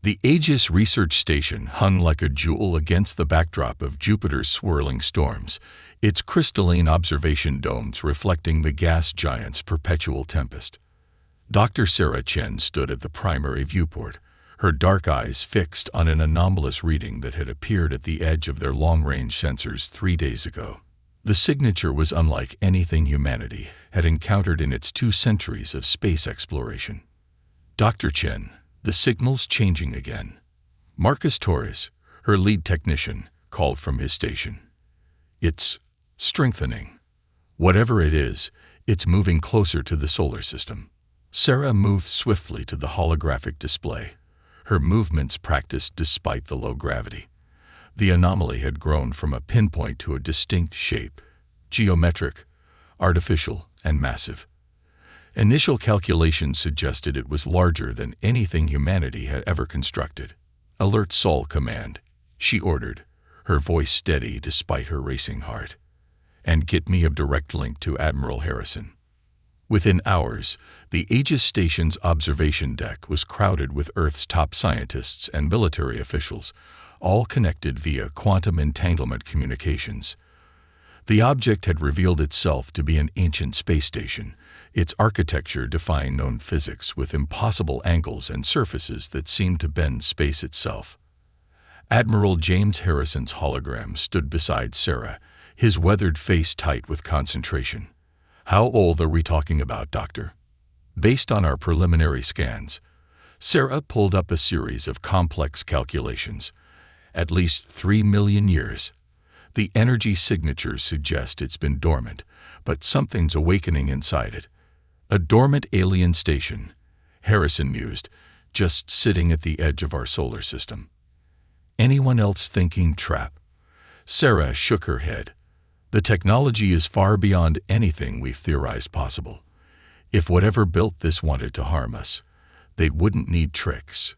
The Aegis research station hung like a jewel against the backdrop of Jupiter's swirling storms, its crystalline observation domes reflecting the gas giant's perpetual tempest. Dr. Sarah Chen stood at the primary viewport, her dark eyes fixed on an anomalous reading that had appeared at the edge of their long-range sensors 3 days ago. The signature was unlike anything humanity had encountered in its 2 centuries of space exploration. Dr. Chen, the signal's changing again. Marcus Torres, her lead technician, called from his station. It's strengthening. Whatever it is, it's moving closer to the solar system. Sarah moved swiftly to the holographic display, her movements practiced despite the low gravity. The anomaly had grown from a pinpoint to a distinct shape, geometric, artificial, and massive. Initial calculations suggested it was larger than anything humanity had ever constructed. "Alert Sol Command," she ordered, her voice steady despite her racing heart. "And get me a direct link to Admiral Harrison." Within hours, the Aegis station's observation deck was crowded with Earth's top scientists and military officials, all connected via quantum entanglement communications. The object had revealed itself to be an ancient space station, its architecture defying known physics with impossible angles and surfaces that seemed to bend space itself. Admiral James Harrison's hologram stood beside Sarah, his weathered face tight with concentration. "How old are we talking about, Doctor?" Based on our preliminary scans, Sarah pulled up a series of complex calculations. At least 3 million years. The energy signatures suggest it's been dormant, but something's awakening inside it. "A dormant alien station," Harrison mused, "just sitting at the edge of our solar system." "Anyone else thinking trap?" Sarah shook her head. "The technology is far beyond anything we've theorized possible. If whatever built this wanted to harm us, they wouldn't need tricks.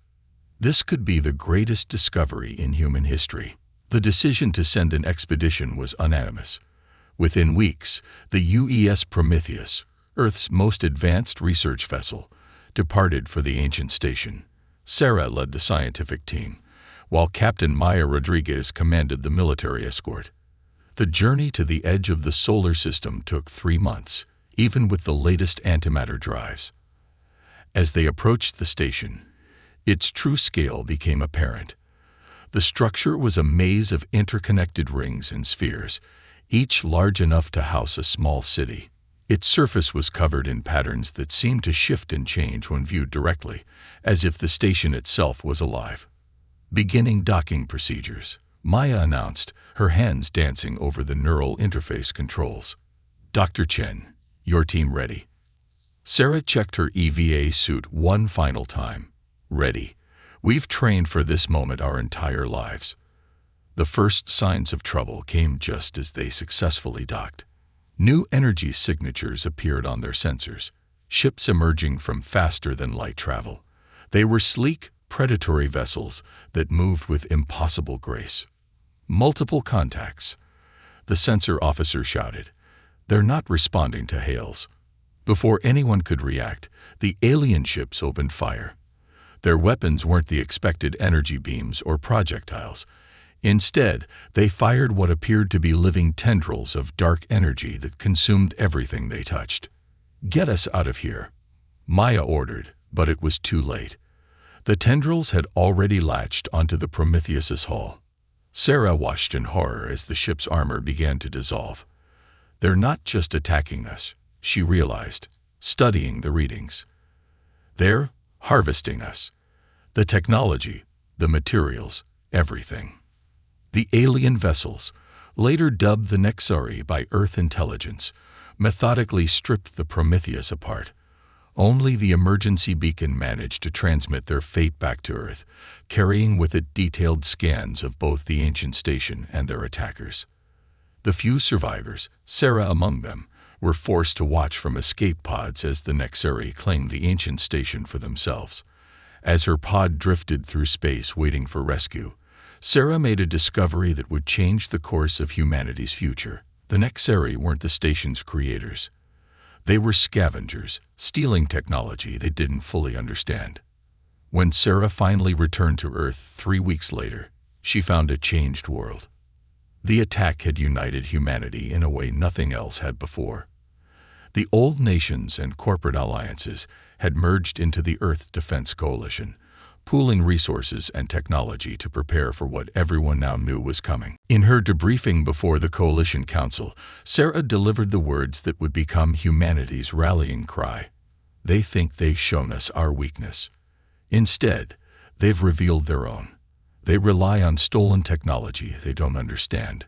This could be the greatest discovery in human history." The decision to send an expedition was unanimous. Within weeks, the UES Prometheus, Earth's most advanced research vessel, departed for the ancient station. Sarah led the scientific team, while Captain Maya Rodriguez commanded the military escort. The journey to the edge of the solar system took 3 months, even with the latest antimatter drives. As they approached the station, its true scale became apparent. The structure was a maze of interconnected rings and spheres, each large enough to house a small city. Its surface was covered in patterns that seemed to shift and change when viewed directly, as if the station itself was alive. "Beginning docking procedures," Maya announced, her hands dancing over the neural interface controls. "Dr. Chen, your team ready?" Sarah checked her EVA suit one final time. "Ready. We've trained for this moment our entire lives." The first signs of trouble came just as they successfully docked. New energy signatures appeared on their sensors, ships emerging from faster-than-light travel. They were sleek, predatory vessels that moved with impossible grace. "Multiple contacts," the sensor officer shouted. "They're not responding to hails." Before anyone could react, the alien ships opened fire. Their weapons weren't the expected energy beams or projectiles. Instead, they fired what appeared to be living tendrils of dark energy that consumed everything they touched. "Get us out of here," Maya ordered, but it was too late. The tendrils had already latched onto the Prometheus's hull. Sarah watched in horror as the ship's armor began to dissolve. "They're not just attacking us," she realized, studying the readings. "They're harvesting us. The technology, the materials, everything." The alien vessels, later dubbed the Nexari by Earth intelligence, methodically stripped the Prometheus apart. Only the emergency beacon managed to transmit their fate back to Earth, carrying with it detailed scans of both the ancient station and their attackers. The few survivors, Sarah among them, were forced to watch from escape pods as the Nexari claimed the ancient station for themselves. As her pod drifted through space waiting for rescue, Sarah made a discovery that would change the course of humanity's future. The Nexari weren't the station's creators. They were scavengers, stealing technology they didn't fully understand. When Sarah finally returned to Earth 3 weeks later, she found a changed world. The attack had united humanity in a way nothing else had before. The old nations and corporate alliances had merged into the Earth Defense Coalition, pooling resources and technology to prepare for what everyone now knew was coming. In her debriefing before the Coalition Council, Sarah delivered the words that would become humanity's rallying cry. They think they've shown us our weakness. Instead, they've revealed their own. They rely on stolen technology they don't understand.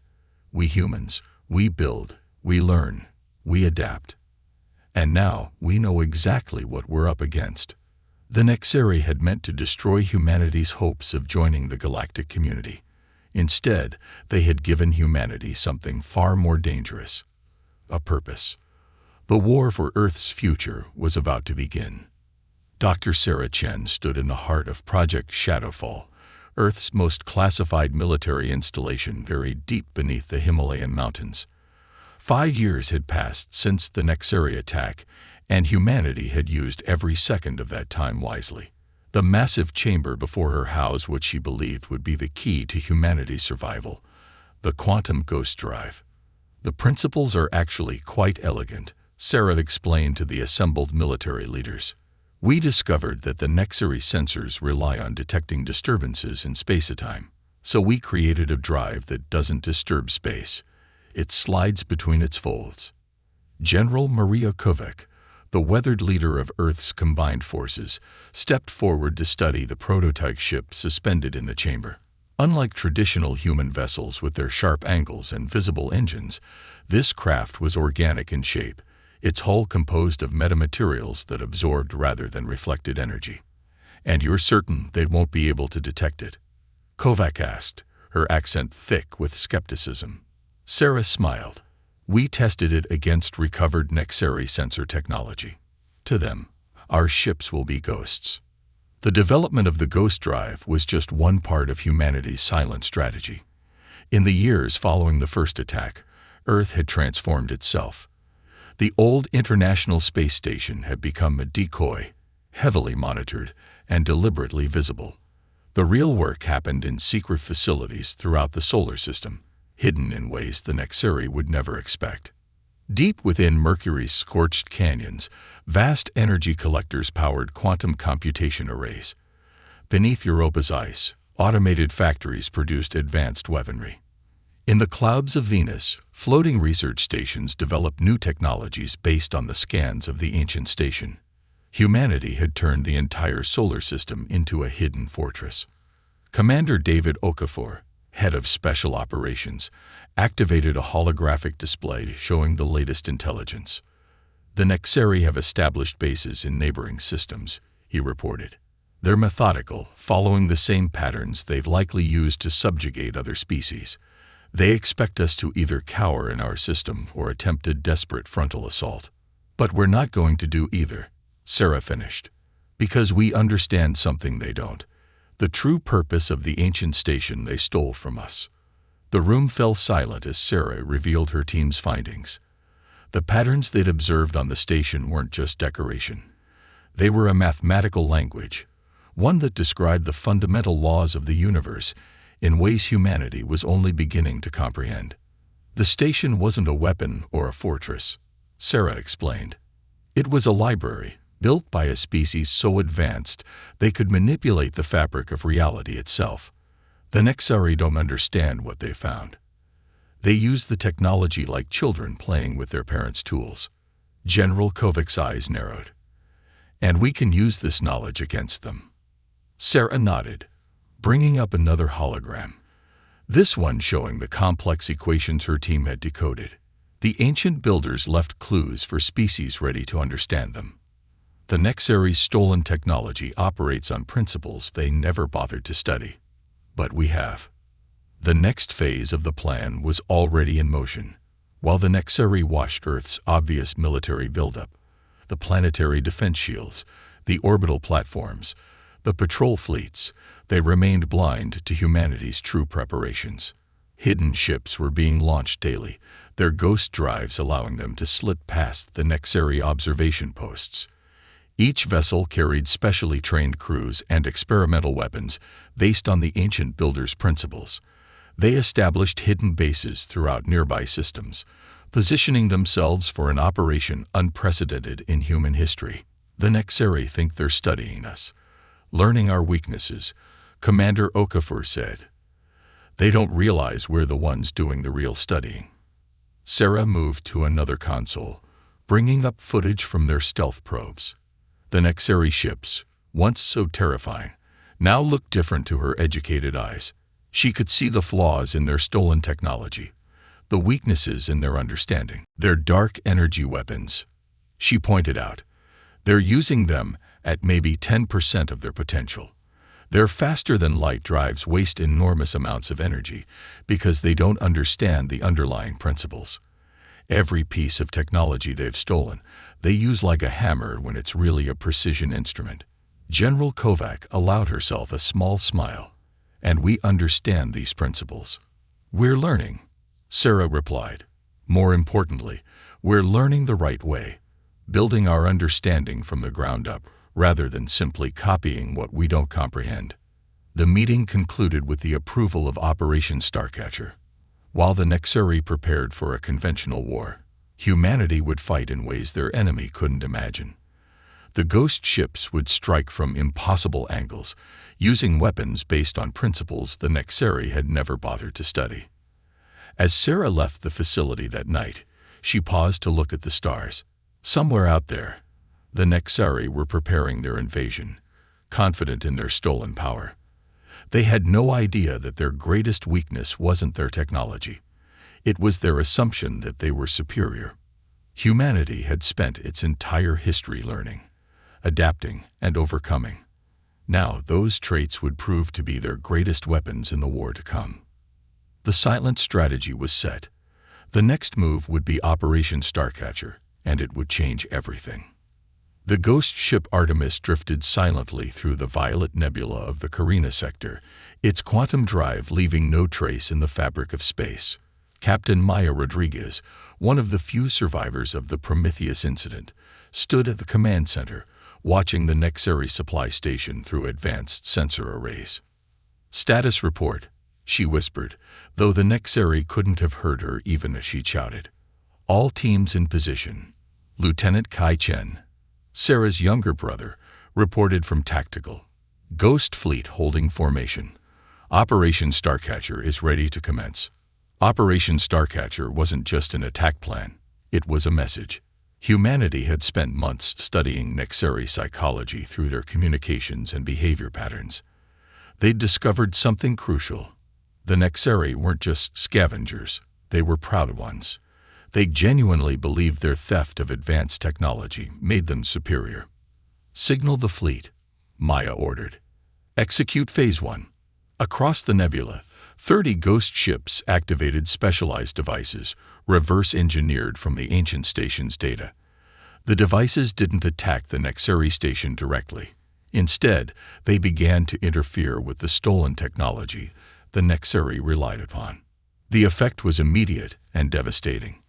We humans, we build, we learn, we adapt. And now we know exactly what we're up against. The Nexeri had meant to destroy humanity's hopes of joining the galactic community. Instead, they had given humanity something far more dangerous: a purpose. The war for Earth's future was about to begin. Dr. Sarah Chen stood in the heart of Project Shadowfall, Earth's most classified military installation buried deep beneath the Himalayan mountains. 5 years had passed since the Nexeri attack, and humanity had used every second of that time wisely. The massive chamber before her housed what she believed would be the key to humanity's survival: the quantum ghost drive. The principles are actually quite elegant, Sarah explained to the assembled military leaders. We discovered that the Nexeri sensors rely on detecting disturbances in space-time, so we created a drive that doesn't disturb space. It slides between its folds. General Maria Kovac, the weathered leader of Earth's combined forces, stepped forward to study the prototype ship suspended in the chamber. Unlike traditional human vessels with their sharp angles and visible engines, this craft was organic in shape, its hull composed of metamaterials that absorbed rather than reflected energy. And you're certain they won't be able to detect it? Kovac asked, her accent thick with skepticism. Sarah smiled. We tested it against recovered Nexeri sensor technology. To them, our ships will be ghosts. The development of the ghost drive was just one part of humanity's silent strategy. In the years following the first attack, Earth had transformed itself. The old International Space Station had become a decoy, heavily monitored and deliberately visible. The real work happened in secret facilities throughout the solar system, hidden in ways the Nexeri would never expect. Deep within Mercury's scorched canyons, vast energy collectors powered quantum computation arrays. Beneath Europa's ice, automated factories produced advanced weaponry. In the clouds of Venus, floating research stations developed new technologies based on the scans of the ancient station. Humanity had turned the entire solar system into a hidden fortress. Commander David Okafor, head of Special Operations, activated a holographic display showing the latest intelligence. The Nexeri have established bases in neighboring systems, he reported. They're methodical, following the same patterns they've likely used to subjugate other species. They expect us to either cower in our system or attempt a desperate frontal assault. But we're not going to do either, Sarah finished, because we understand something they don't: the true purpose of the ancient station they stole from us. The room fell silent as Sarah revealed her team's findings. The patterns they'd observed on the station weren't just decoration. They were a mathematical language, one that described the fundamental laws of the universe in ways humanity was only beginning to comprehend. The station wasn't a weapon or a fortress, Sarah explained. It was a library, built by a species so advanced they could manipulate the fabric of reality itself. The Nexeri don't understand what they found. They use the technology like children playing with their parents' tools. General Kovac's eyes narrowed. And we can use this knowledge against them. Sarah nodded, bringing up another hologram. This one showing the complex equations her team had decoded. The ancient builders left clues for species ready to understand them. The Nexeri's stolen technology operates on principles they never bothered to study. But we have. The next phase of the plan was already in motion. While the Nexeri watched Earth's obvious military buildup, the planetary defense shields, the orbital platforms, the patrol fleets, they remained blind to humanity's true preparations. Hidden ships were being launched daily, their ghost drives allowing them to slip past the Nexeri observation posts. Each vessel carried specially trained crews and experimental weapons based on the ancient builders' principles. They established hidden bases throughout nearby systems, positioning themselves for an operation unprecedented in human history. The Nexeri think they're studying us, learning our weaknesses, Commander Okafor said. They don't realize we're the ones doing the real studying. Sarah moved to another console, bringing up footage from their stealth probes. The Nexeri ships, once so terrifying, now looked different to her educated eyes. She could see the flaws in their stolen technology, the weaknesses in their understanding. Their dark energy weapons, she pointed out. They're using them at maybe 10% of their potential. Their faster-than-light drives waste enormous amounts of energy because they don't understand the underlying principles. Every piece of technology they've stolen, they use like a hammer when it's really a precision instrument. General Kovac allowed herself a small smile. And we understand these principles. We're learning, Sarah replied. More importantly, we're learning the right way, building our understanding from the ground up, rather than simply copying what we don't comprehend. The meeting concluded with the approval of Operation Starcatcher. While the Nexeri prepared for a conventional war, humanity would fight in ways their enemy couldn't imagine. The ghost ships would strike from impossible angles, using weapons based on principles the Nexeri had never bothered to study. As Sarah left the facility that night, she paused to look at the stars. Somewhere out there, the Nexeri were preparing their invasion, confident in their stolen power. They had no idea that their greatest weakness wasn't their technology. It was their assumption that they were superior. Humanity had spent its entire history learning, adapting, and overcoming. Now those traits would prove to be their greatest weapons in the war to come. The silent strategy was set. The next move would be Operation Starcatcher, and it would change everything. The ghost ship Artemis drifted silently through the violet nebula of the Carina sector, its quantum drive leaving no trace in the fabric of space. Captain Maya Rodriguez, one of the few survivors of the Prometheus incident, stood at the command center, watching the Nexeri supply station through advanced sensor arrays. "Status report," she whispered, though the Nexeri couldn't have heard her even as she shouted. "All teams in position." Lieutenant Kai Chen, Sarah's younger brother, reported from Tactical. "Ghost fleet holding formation. Operation Starcatcher is ready to commence." Operation Starcatcher wasn't just an attack plan, it was a message. Humanity had spent months studying Nexeri psychology through their communications and behavior patterns. They'd discovered something crucial. The Nexeri weren't just scavengers, they were proud ones. They genuinely believed their theft of advanced technology made them superior. "Signal the fleet," Maya ordered. "Execute Phase 1. Across the nebula, 30 ghost ships activated specialized devices, reverse-engineered from the ancient station's data. The devices didn't attack the Nexeri station directly. Instead, they began to interfere with the stolen technology the Nexeri relied upon. The effect was immediate and devastating.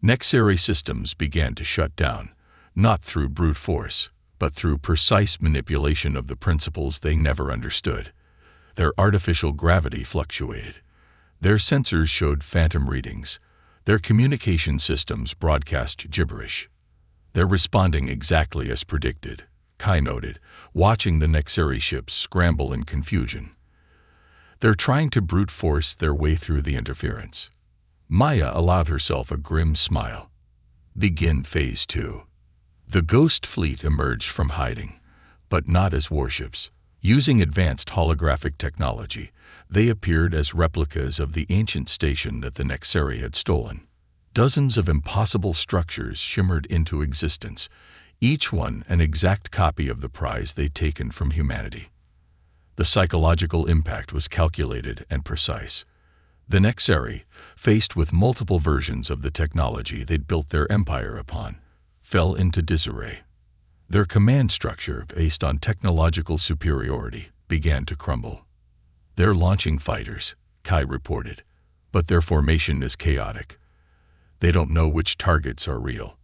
Nexeri systems began to shut down, not through brute force, but through precise manipulation of the principles they never understood. Their artificial gravity fluctuated. Their sensors showed phantom readings. Their communication systems broadcast gibberish. "They're responding exactly as predicted," Kai noted, watching the Nexeri ships scramble in confusion. "They're trying to brute force their way through the interference." Maya allowed herself a grim smile. "Begin Phase 2. The Ghost Fleet emerged from hiding, but not as warships. Using advanced holographic technology, they appeared as replicas of the ancient station that the Nexeri had stolen. Dozens of impossible structures shimmered into existence, each one an exact copy of the prize they'd taken from humanity. The psychological impact was calculated and precise. The Nexeri, faced with multiple versions of the technology they'd built their empire upon, fell into disarray. Their command structure, based on technological superiority, began to crumble. "They're launching fighters," Kai reported, "but their formation is chaotic. They don't know which targets are real."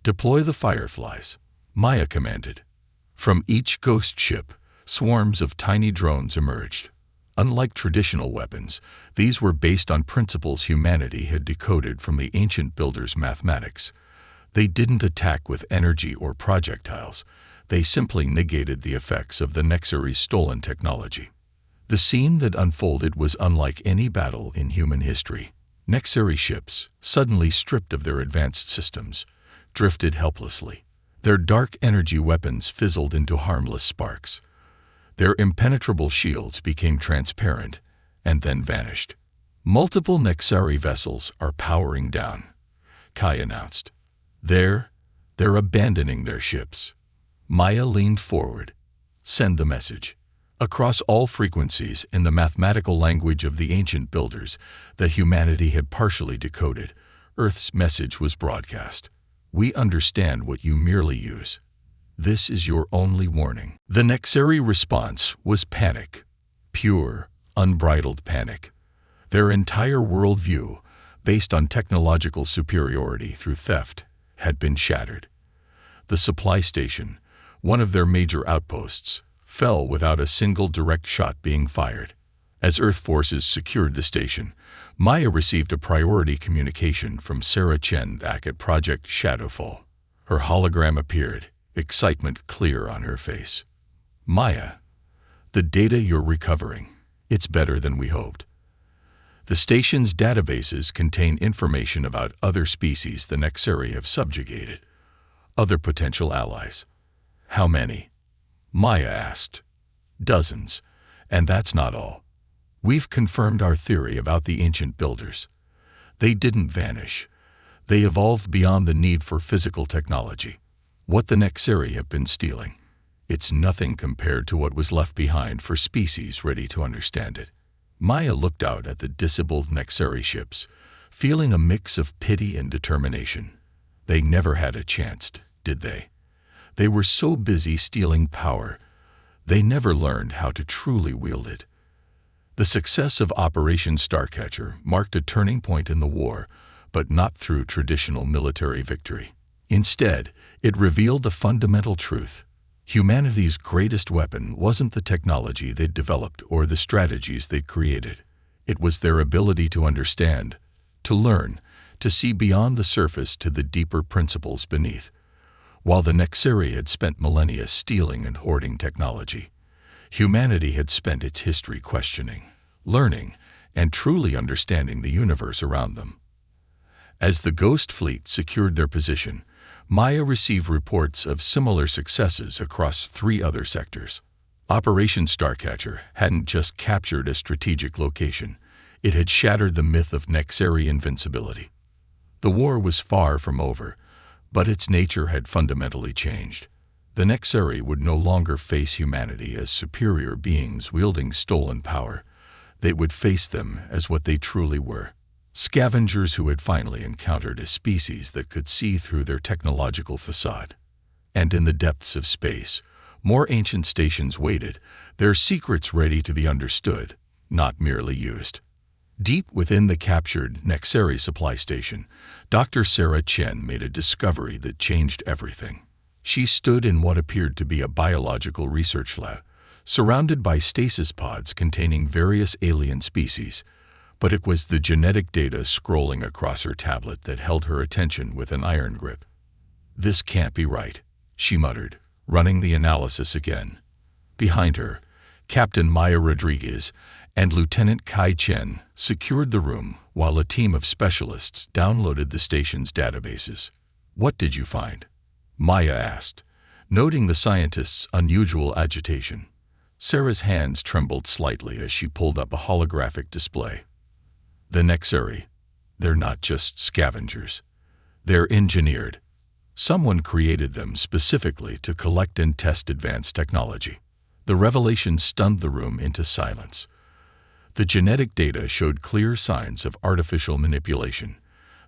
"Deploy the Fireflies," Maya commanded. From each ghost ship, swarms of tiny drones emerged. Unlike traditional weapons, these were based on principles humanity had decoded from the ancient builders' mathematics. They didn't attack with energy or projectiles. They simply negated the effects of the Nexari's stolen technology. The scene that unfolded was unlike any battle in human history. Nexari ships, suddenly stripped of their advanced systems, drifted helplessly. Their dark energy weapons fizzled into harmless sparks. Their impenetrable shields became transparent and then vanished. Multiple Nexari vessels are powering down, Kai announced. They're abandoning their ships. Maya leaned forward. Send the message. Across all frequencies in the mathematical language of the ancient builders that humanity had partially decoded, Earth's message was broadcast. We understand what you merely use. This is your only warning. The Nexari response was panic. Pure, unbridled panic. Their entire worldview, based on technological superiority through theft, had been shattered. The supply station, one of their major outposts, fell without a single direct shot being fired. As Earth forces secured the station, Maya received a priority communication from Sarah Chen back at Project Shadowfall. Her hologram appeared, excitement clear on her face. Maya, the data you're recovering, it's better than we hoped. The station's databases contain information about other species the Nexari have subjugated, other potential allies. How many? Maya asked. Dozens, and that's not all. We've confirmed our theory about the ancient builders. They didn't vanish. They evolved beyond the need for physical technology. What the Nexari have been stealing, it's nothing compared to what was left behind for species ready to understand it. Maya looked out at the disabled Nexari ships, feeling a mix of pity and determination. They never had a chance, did they? They were so busy stealing power, they never learned how to truly wield it. The success of Operation Starcatcher marked a turning point in the war, but not through traditional military victory. Instead, it revealed the fundamental truth. Humanity's greatest weapon wasn't the technology they'd developed or the strategies they'd created. It was their ability to understand, to learn, to see beyond the surface to the deeper principles beneath. While the Nexari had spent millennia stealing and hoarding technology, humanity had spent its history questioning, learning, and truly understanding the universe around them. As the Ghost Fleet secured their position, Maya received reports of similar successes across 3 other sectors. Operation Starcatcher hadn't just captured a strategic location, it had shattered the myth of Nexari invincibility. The war was far from over, but its nature had fundamentally changed. The Nexari would no longer face humanity as superior beings wielding stolen power. They would face them as what they truly were. Scavengers who had finally encountered a species that could see through their technological facade. And in the depths of space, more ancient stations waited, their secrets ready to be understood, not merely used. Deep within the captured Nexari supply station, Dr. Sarah Chen made a discovery that changed everything. She stood in what appeared to be a biological research lab, surrounded by stasis pods containing various alien species, but it was the genetic data scrolling across her tablet that held her attention with an iron grip. "This can't be right," she muttered, running the analysis again. Behind her, Captain Maya Rodriguez and Lieutenant Kai Chen secured the room while a team of specialists downloaded the station's databases. "What did you find?" Maya asked, noting the scientist's unusual agitation. Sarah's hands trembled slightly as she pulled up a holographic display. "The Nexari, they're not just scavengers. They're engineered. Someone created them specifically to collect and test advanced technology." The revelation stunned the room into silence. The genetic data showed clear signs of artificial manipulation.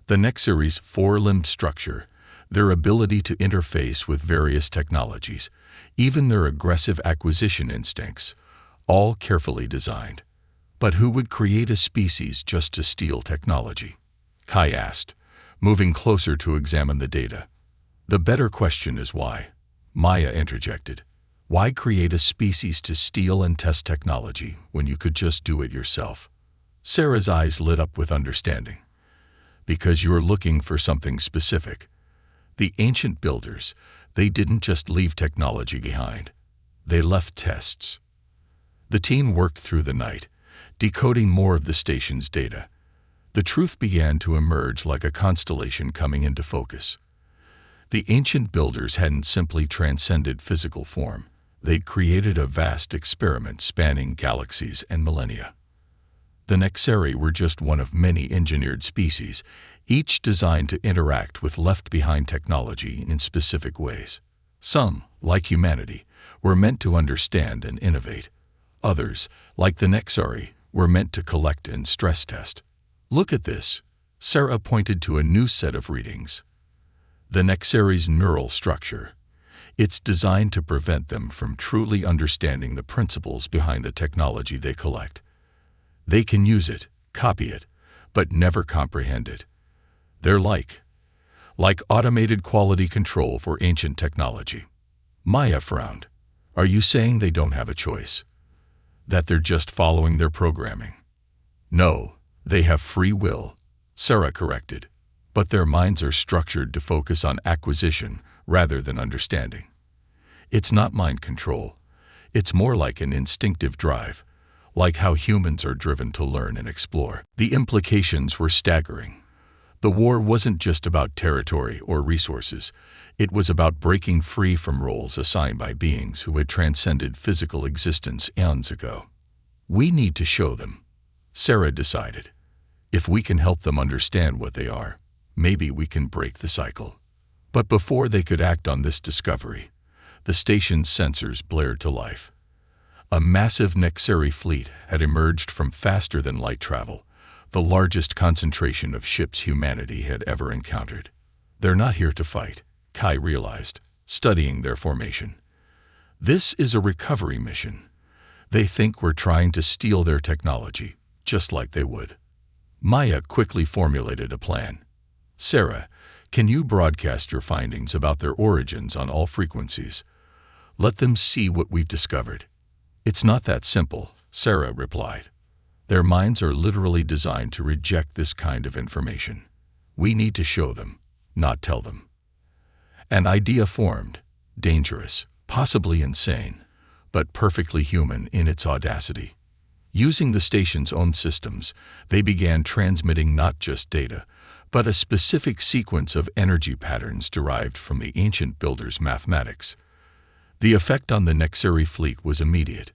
The Nexari's 4-limbed structure, their ability to interface with various technologies, even their aggressive acquisition instincts, all carefully designed. But who would create a species just to steal technology? Kai asked, moving closer to examine the data. The better question is why. Maya interjected. Why create a species to steal and test technology when you could just do it yourself? Sarah's eyes lit up with understanding. Because you're looking for something specific. The ancient builders, they didn't just leave technology behind. They left tests. The team worked through the night, decoding more of the station's data. The truth began to emerge like a constellation coming into focus. The ancient builders hadn't simply transcended physical form. They'd created a vast experiment spanning galaxies and millennia. The Nexeri were just one of many engineered species, each designed to interact with left-behind technology in specific ways. Some, like humanity, were meant to understand and innovate. Others, like the Nexeri, were meant to collect and stress test. Look at this. Sarah pointed to a new set of readings. The Nexeri's neural structure. It's designed to prevent them from truly understanding the principles behind the technology they collect. They can use it, copy it, but never comprehend it. They're like automated quality control for ancient technology. Maya frowned. Are you saying they don't have a choice? That they're just following their programming? No, they have free will, Sarah corrected. But their minds are structured to focus on acquisition rather than understanding. It's not mind control. It's more like an instinctive drive, like how humans are driven to learn and explore. The implications were staggering. The war wasn't just about territory or resources. It was about breaking free from roles assigned by beings who had transcended physical existence eons ago. We need to show them, Sarah decided. If we can help them understand what they are, maybe we can break the cycle. But before they could act on this discovery, the station's sensors blared to life. A massive Nexeri fleet had emerged from faster-than-light travel, the largest concentration of ships humanity had ever encountered. They're not here to fight, Kai realized, studying their formation. This is a recovery mission. They think we're trying to steal their technology, just like they would. Maya quickly formulated a plan. Sarah, can you broadcast your findings about their origins on all frequencies? Let them see what we've discovered. It's not that simple, Sarah replied. Their minds are literally designed to reject this kind of information. We need to show them, not tell them. An idea formed, dangerous, possibly insane, but perfectly human in its audacity. Using the station's own systems, they began transmitting not just data, but a specific sequence of energy patterns derived from the ancient builders' mathematics. The effect on the Nexeri fleet was immediate.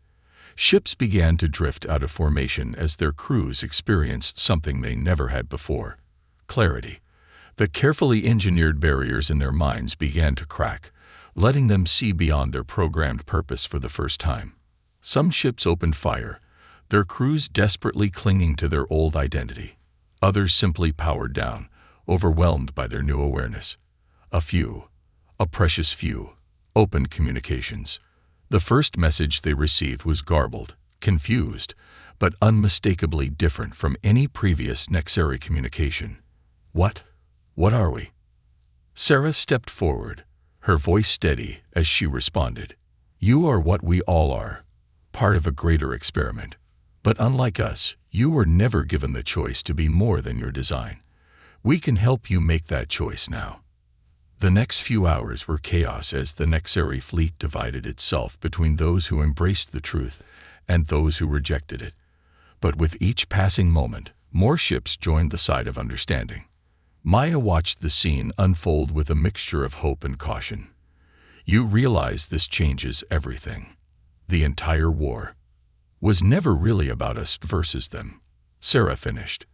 Ships began to drift out of formation as their crews experienced something they never had before: clarity. The carefully engineered barriers in their minds began to crack, letting them see beyond their programmed purpose for the first time. Some ships opened fire, their crews desperately clinging to their old identity. Others simply powered down, overwhelmed by their new awareness. A few, a precious few, opened communications. The first message they received was garbled, confused, but unmistakably different from any previous Nexeri communication. What are we? Sarah stepped forward, her voice steady as she responded. You are what we all are, part of a greater experiment. But unlike us, you were never given the choice to be more than your design. We can help you make that choice now. The next few hours were chaos as the Nexeri fleet divided itself between those who embraced the truth and those who rejected it. But with each passing moment, more ships joined the side of understanding. Maya watched the scene unfold with a mixture of hope and caution. You realize this changes everything. The entire war was never really about us versus them, Sarah finished.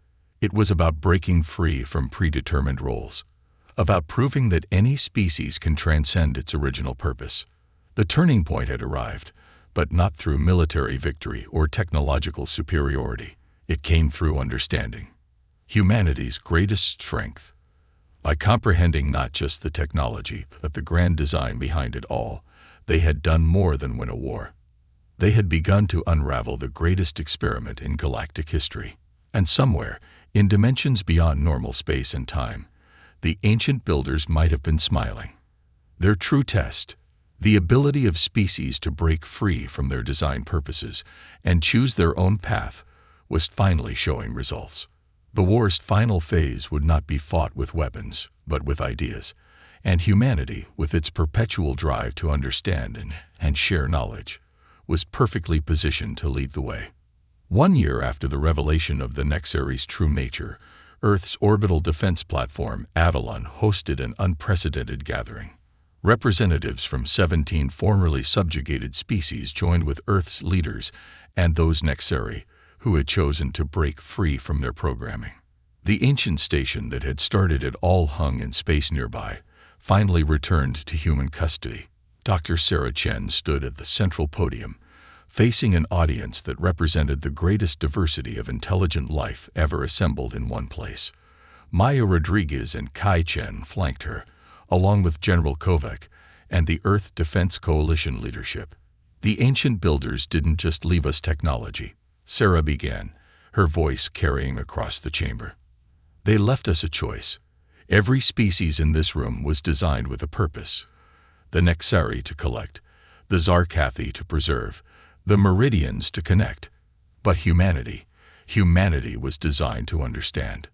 It was about breaking free from predetermined roles, about proving that any species can transcend its original purpose. The turning point had arrived, but not through military victory or technological superiority. It came through understanding. Humanity's greatest strength. By comprehending not just the technology, but the grand design behind it all, they had done more than win a war. They had begun to unravel the greatest experiment in galactic history. And somewhere, in dimensions beyond normal space and time, the ancient builders might have been smiling. Their true test, The ability of species to break free from their design purposes and choose their own path was finally showing results. The war's final phase would not be fought with weapons, but with ideas, and humanity, with its perpetual drive to understand and share knowledge, was perfectly positioned to lead the way. 1 year after the revelation of the Nexary's true nature, Earth's orbital defense platform, Avalon, hosted an unprecedented gathering. Representatives from 17 formerly subjugated species joined with Earth's leaders and those Nexary who had chosen to break free from their programming. The ancient station that had started it all hung in space nearby finally returned to human custody. Dr. Sarah Chen stood at the central podium, facing an audience that represented the greatest diversity of intelligent life ever assembled in one place. Maya Rodriguez and Kai Chen flanked her, along with General Kovac and the Earth Defense Coalition leadership. The ancient builders didn't just leave us technology, Sarah began, her voice carrying across the chamber. They left us a choice. Every species in this room was designed with a purpose. The Nexari to collect, the Zarkathi to preserve, the Meridians to connect. But humanity was designed to understand.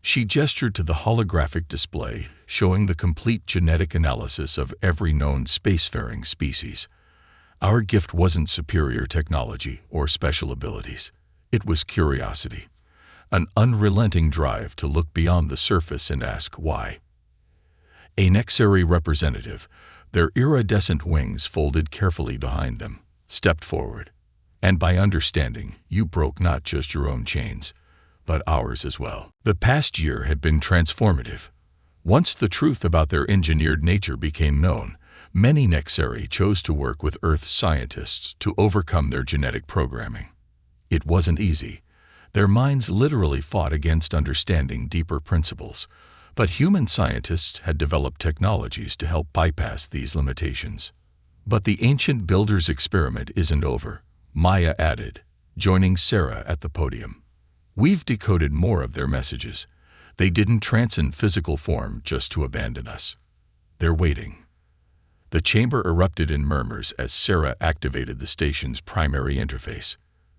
She gestured to the holographic display, showing the complete genetic analysis of every known spacefaring species. Our gift wasn't superior technology or special abilities. It was curiosity, an unrelenting drive to look beyond the surface and ask why. A Nexari representative, their iridescent wings folded carefully behind them, stepped forward. And by understanding, you broke not just your own chains, but ours as well. The past year had been transformative. Once the truth about their engineered nature became known, many Nexari chose to work with Earth's scientists to overcome their genetic programming. It wasn't easy. Their minds literally fought against understanding deeper principles, but human scientists had developed technologies to help bypass these limitations. But the ancient builder's experiment isn't over, Maya added, joining Sarah at the podium. We've decoded more of their messages. They didn't transcend physical form just to abandon us. They're waiting. The chamber erupted in murmurs as Sarah activated the station's primary interface.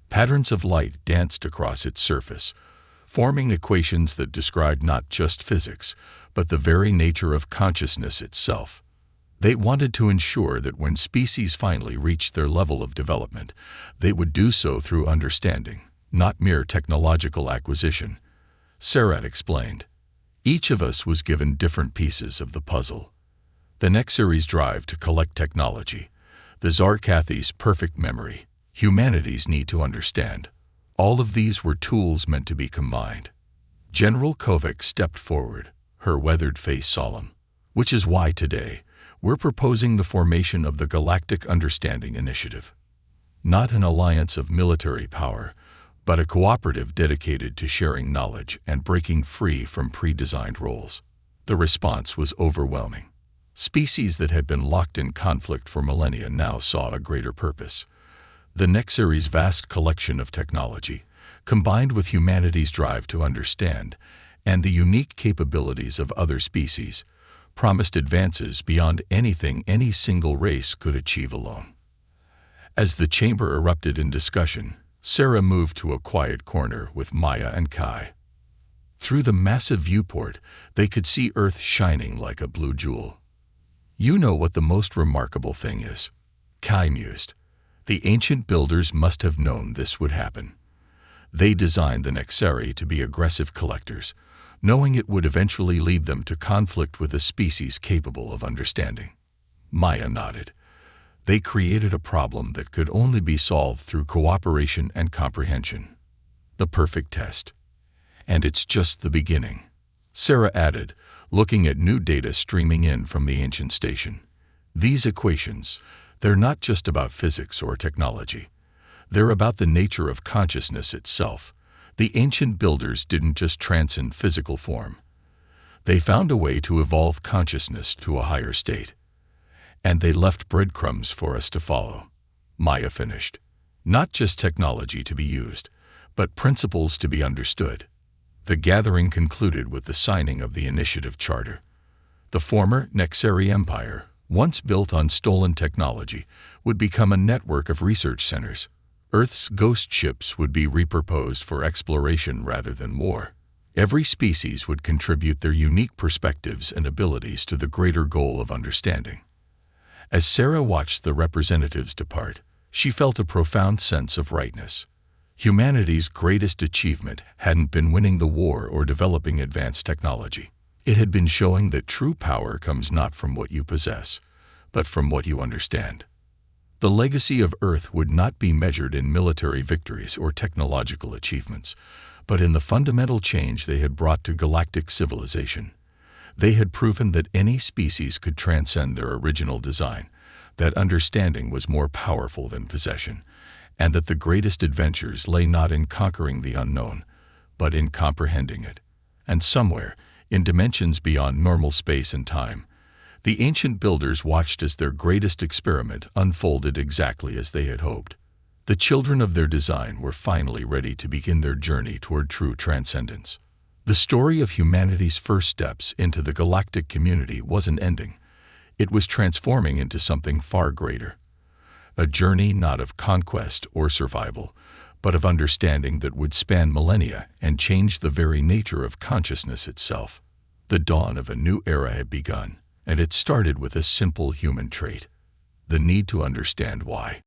Patterns of light danced across its surface, forming equations that described not just physics, but the very nature of consciousness itself. They wanted to ensure that when species finally reached their level of development, they would do so through understanding, not mere technological acquisition. Sarah explained. Each of us was given different pieces of the puzzle. The Nexary's drive to collect technology, the Zarkathi's perfect memory, humanity's need to understand. All of these were tools meant to be combined. General Kovac stepped forward, her weathered face solemn. Which is why today, we're proposing the formation of the Galactic Understanding Initiative. Not an alliance of military power, but a cooperative dedicated to sharing knowledge and breaking free from pre-designed roles. The response was overwhelming. Species that had been locked in conflict for millennia now saw a greater purpose. The Nexary's vast collection of technology, combined with humanity's drive to understand and the unique capabilities of other species, promised advances beyond anything any single race could achieve alone. As the chamber erupted in discussion, Sarah moved to a quiet corner with Maya and Kai. Through the massive viewport, they could see Earth shining like a blue jewel. You know what the most remarkable thing is, Kai mused. The ancient builders must have known this would happen. They designed the Nexari to be aggressive collectors, knowing it would eventually lead them to conflict with a species capable of understanding. Maya nodded. They created a problem that could only be solved through cooperation and comprehension. The perfect test. And it's just the beginning. Sarah added, looking at new data streaming in from the ancient station. These equations, they're not just about physics or technology. They're about the nature of consciousness itself. The ancient builders didn't just transcend physical form. They found a way to evolve consciousness to a higher state. And they left breadcrumbs for us to follow. Maya finished. Not just technology to be used, but principles to be understood. The gathering concluded with the signing of the Initiative Charter. The former Nexari Empire, once built on stolen technology, would become a network of research centers. Earth's ghost ships would be repurposed for exploration rather than war. Every species would contribute their unique perspectives and abilities to the greater goal of understanding. As Sarah watched the representatives depart, she felt a profound sense of rightness. Humanity's greatest achievement hadn't been winning the war or developing advanced technology. It had been showing that true power comes not from what you possess, but from what you understand. The legacy of Earth would not be measured in military victories or technological achievements, but in the fundamental change they had brought to galactic civilization. They had proven that any species could transcend their original design, that understanding was more powerful than possession, and that the greatest adventures lay not in conquering the unknown, but in comprehending it. And somewhere, in dimensions beyond normal space and time, the ancient builders watched as their greatest experiment unfolded exactly as they had hoped. The children of their design were finally ready to begin their journey toward true transcendence. The story of humanity's first steps into the galactic community wasn't ending. It was transforming into something far greater. A journey not of conquest or survival, but of understanding that would span millennia and change the very nature of consciousness itself. The dawn of a new era had begun, and it started with a simple human trait: the need to understand why.